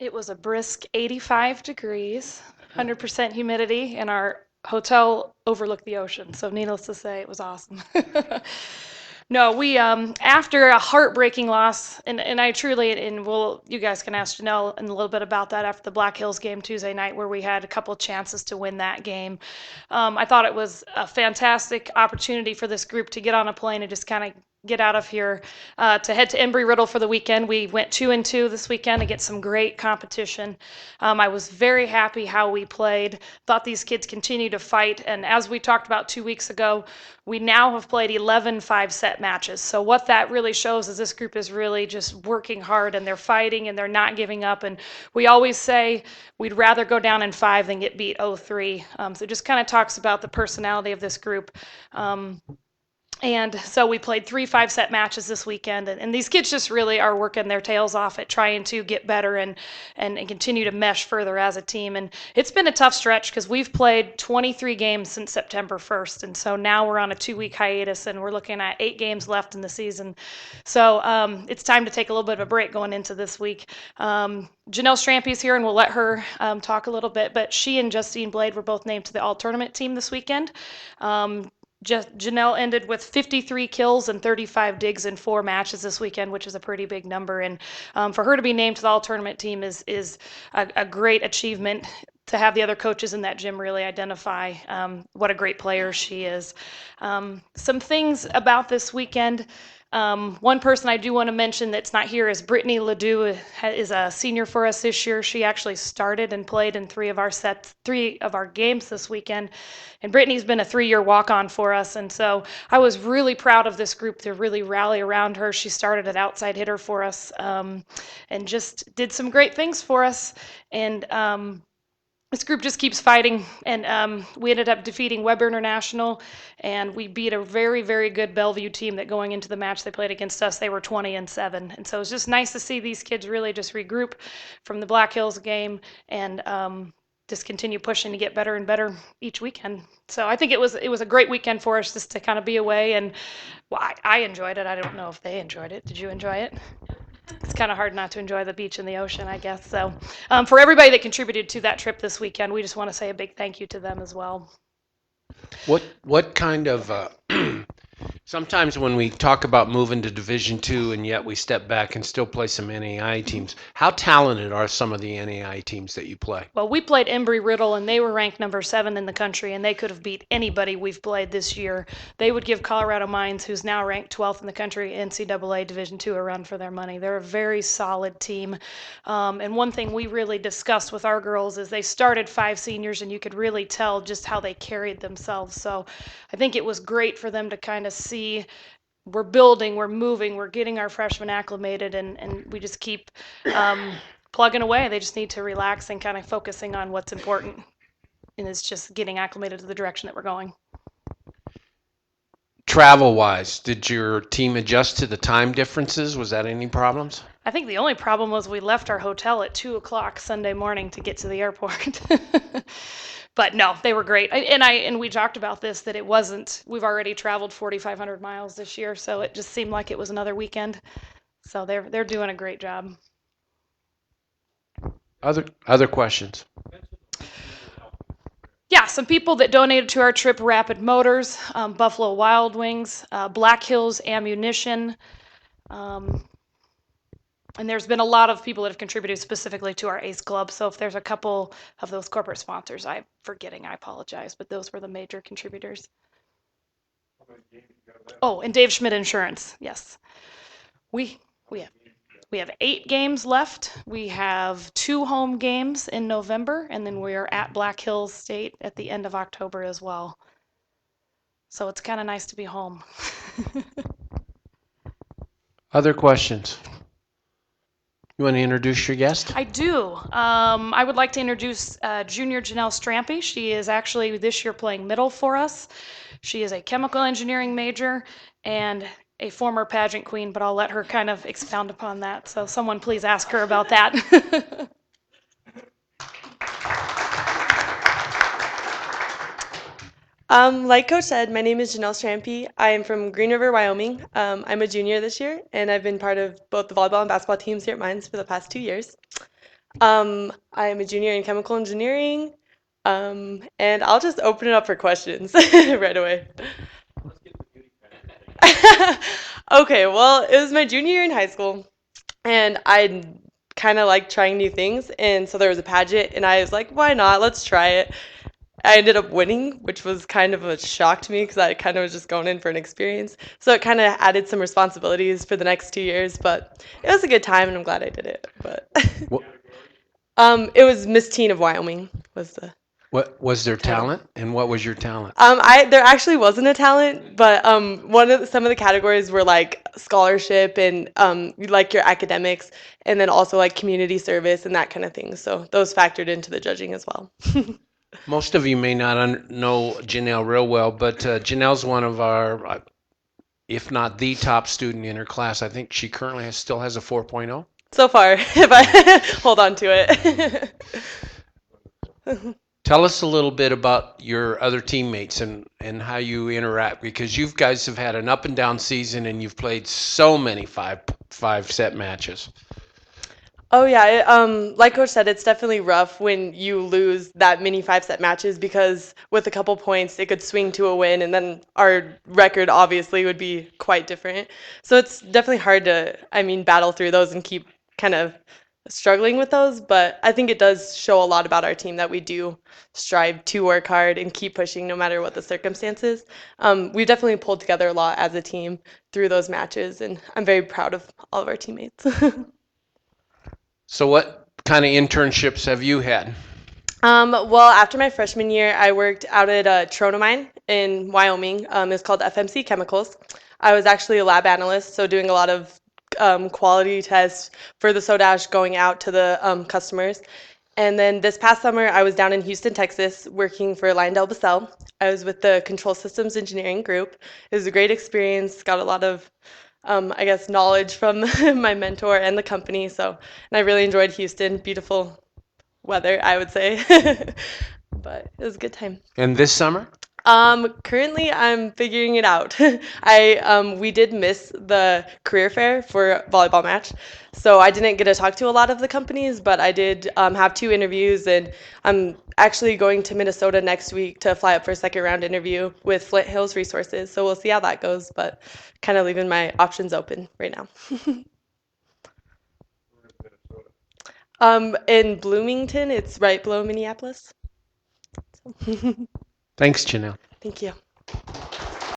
It was a brisk 85 degrees, 100% humidity, and our hotel overlooked the ocean. So, needless to say, it was awesome. No, we after a heartbreaking loss, and I truly, and you guys can ask Janelle in a little bit about that after the Black Hills game Tuesday night, where we had a couple chances to win that game. I thought it was a fantastic opportunity for this group to get on a plane and just kind of get out of here to head to Embry Riddle for the weekend. We went 2-2 this weekend against some great competition. I was very happy how we played. Thought these kids continue to fight, and as we talked about 2 weeks ago, we now have played 11 5-set matches. So what that really shows is this group is really just working hard, and they're fighting and they're not giving up. And we always say we'd rather go down in 5 than get beat 0-3. So it just kind of talks about the personality of this group. And so we played 3 5-set matches this weekend, and these kids just really are working their tails off at trying to get better and continue to mesh further as a team. And it's been a tough stretch because we've played 23 games since September 1st, and so now we're on a 2-week hiatus, and we're looking at 8 games left in the season. So it's time to take a little bit of a break going into this week. Janelle Strampe is here, and we'll let her talk a little bit, but she and Justine Blade were both named to the all-tournament team this weekend. Janelle ended with 53 kills and 35 digs in 4 matches this weekend, which is a pretty big number. And for her to be named to the all-tournament team is a great achievement. To have the other coaches in that gym really identify what a great player she is. Some things about this weekend. One person I do want to mention that's not here is Brittany Ledoux, is a senior for us this year. She actually started and played in 3 of our games this weekend. And Brittany's been a 3-year walk-on for us. And so I was really proud of this group to really rally around her. She started an outside hitter for us and just did some great things for us. And this group just keeps fighting, and we ended up defeating Webber International, and we beat a very, very good Bellevue team that going into the match they played against us, they were 20-7. And so it's just nice to see these kids really just regroup from the Black Hills game and just continue pushing to get better and better each weekend. So I think it was a great weekend for us just to kind of be away, and well, I enjoyed it. I don't know if they enjoyed it. Did you enjoy it? It's kind of hard not to enjoy the beach and the ocean, I guess. So for everybody that contributed to that trip this weekend, we just want to say a big thank you to them as well. What kind of sometimes when we talk about moving to Division II and yet we step back and still play some NAI teams, how talented are some of the NAI teams that you play? Well, we played Embry Riddle, and they were ranked number 7 in the country, and they could have beat anybody we've played this year. They would give Colorado Mines, who's now ranked 12th in the country, NCAA Division II, a run for their money. They're a very solid team. And one thing we really discussed with our girls is they started 5 seniors, and you could really tell just how they carried themselves. So I think it was great for them to kind of see we're building, we're moving, we're getting our freshmen acclimated, and we just keep plugging away. They just need to relax and kind of focusing on what's important, and it's just getting acclimated to the direction that we're going. Travel-wise, did your team adjust to the time differences? Was that any problems? I think the only problem was we left our hotel at 2 o'clock Sunday morning to get to the airport. But no, they were great. And we talked about this, that it wasn't, we've already traveled 4,500 miles this year, so it just seemed like it was another weekend. So they're doing a great job. Other questions? Yeah, some people that donated to our trip: Rapid Motors, Buffalo Wild Wings, Black Hills Ammunition, and there's been a lot of people that have contributed specifically to our ACE Club. So if there's a couple of those corporate sponsors I'm forgetting, I apologize, but those were the major contributors. Oh, and Dave Schmidt Insurance, yes. We have 8 games left. We have 2 home games in November, and then we are at Black Hills State at the end of October as well. So it's kind of nice to be home. Other questions? You want to introduce your guest? I do. I would like to introduce junior Janelle Strampe. She is actually this year playing middle for us. She is a chemical engineering major and a former pageant queen, but I'll let her kind of expound upon that. So someone please ask her about that. Like Coach said, my name is Janelle Strampe. I am from Green River, Wyoming. I'm a junior this year, and I've been part of both the volleyball and basketball teams here at Mines for the past 2 years. I am a junior in chemical engineering, and I'll just open it up for questions right away. Okay, well, it was my junior year in high school, and I kind of like trying new things, and so there was a pageant, and I was like, why not? Let's try it. I ended up winning, which was kind of a shock to me because I kind of was just going in for an experience. So it kind of added some responsibilities for the next 2 years, but it was a good time, and I'm glad I did it. But What, it was Miss Teen of Wyoming was the what was their title. talent, and what was your talent? There actually wasn't a talent, but some of the categories were like scholarship and like your academics, and then also like community service and that kind of thing. So those factored into the judging as well. Most of you may not know Janelle real well, but Janelle's one of our, if not the top student in her class. I think she currently still has a 4.0. So far, if I hold on to it. Tell us a little bit about your other teammates and how you interact, because you guys have had an up and down season and you've played so many five set matches. Oh yeah, like Coach said, it's definitely rough when you lose that many 5-set matches because with a couple points it could swing to a win, and then our record obviously would be quite different. So it's definitely hard to, battle through those and keep kind of struggling with those. But I think it does show a lot about our team that we do strive to work hard and keep pushing no matter what the circumstances. We definitely pulled together a lot as a team through those matches, and I'm very proud of all of our teammates. So what kind of internships have you had? Well, after my freshman year, I worked out at a Trona mine in Wyoming. It's called FMC Chemicals. I was actually a lab analyst, so doing a lot of quality tests for the soda ash going out to the customers. And then this past summer, I was down in Houston, Texas, working for LyondellBasell. I was with the Control Systems Engineering Group. It was a great experience. Got a lot of, knowledge from my mentor and the company. And I really enjoyed Houston. Beautiful weather, I would say. But it was a good time. And this summer? Currently I'm figuring it out. We did miss the career fair for volleyball match, so I didn't get to talk to a lot of the companies, but I did have 2 interviews, and I'm actually going to Minnesota next week to fly up for a second round interview with Flint Hills Resources. So we'll see how that goes, but kind of leaving my options open right now. In Bloomington, it's right below Minneapolis. Thanks, Janelle. Thank you.